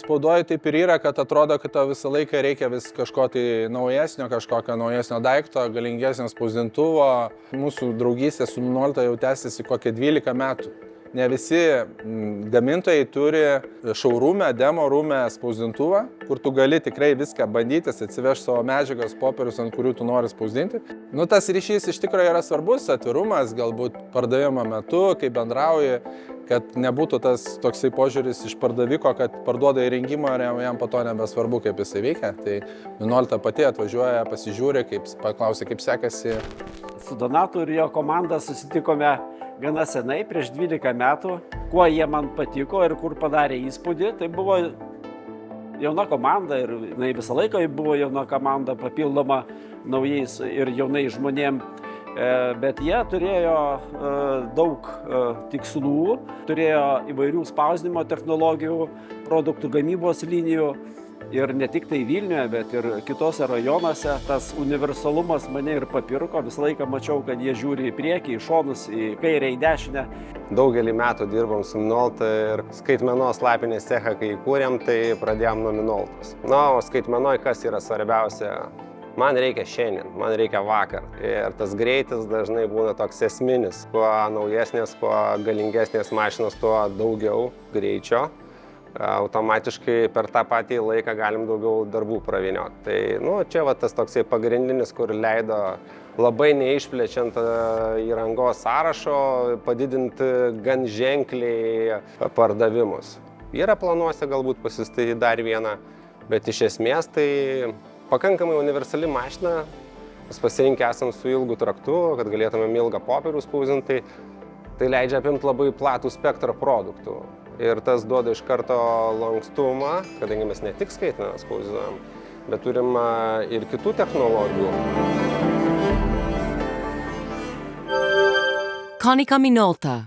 spaudoje taip ir yra, kad atrodo, kad tau visą laiką reikia vis kažko tai naujesnio, kažkokio naujesnio daikto, galingesnio spausdintuvo. Mūsų draugystė su Minolta jau tęsiasi kokie 12 metų. Ne visi gamintojai turi showroom'e, demo room'e spausdintuvą, kur tu gali tikrai viską bandytis, atsivežti savo medžiagas, popierius, ant kurių tu nori spausdinti. Tas ryšys iš tikrųjų yra svarbus, atvirumas, galbūt pardavimo metu, kai bendrauji, kad nebūtų tas toksai požiūris iš pardaviko, kad parduoda įrengimą ir jam po to nebesvarbu, kaip jisai veikia. Tai Minolta pati atvažiuoja, pasižiūri, paklausia, kaip sekasi. Su Donatu ir jo komanda susitikome gana senai, prieš 12 metų. Kuo jie man patiko ir kur padarė įspūdį, tai buvo jauna komanda ir visą laiką buvo jauna komanda, papildoma naujais ir jaunais žmonėm. Bet jie turėjo daug tikslų, turėjo įvairių spausdinimo technologijų, produktų gamybos linijų. Ir ne tik tai Vilniuje, bet ir kitose rajonuose. Tas universalumas mane ir papirko. Visą laiką mačiau, kad jie žiūri į priekį, į šonus, į kairę, į dešinę. Daugelį metų dirbom su Minolta ir skaitmenos lapinės cechą, kai įkūrėm, tai pradėjom nuo Minoltos. O skaitmenoj kas yra svarbiausia? Man reikia šiandien, man reikia vakar. Ir tas greitis dažnai būna toks esminis. Kuo naujesnės, kuo galingesnės mašinos, tuo daugiau greičio. Automatiškai per tą patį laiką galim daugiau darbų pravynioti. Tai čia tas toksai pagrindinis, kur leido labai neišplečiant įrangos sąrašo, padidinti gan ženkliai pardavimus. Yra planuose galbūt pasistatyti dar vieną, bet iš esmės tai pakankamai universali mašina. Mes pasirinkę esam su ilgu traktu, kad galėtumėm ilgą popierių spausdinti. Tai leidžia apimti labai platų spektrą produktų. Ir tas duoda iš karto lankstumą, kadangi mes ne tik skaitmeną spausdinam, bet turim ir kitų technologijų. Konica Minolta.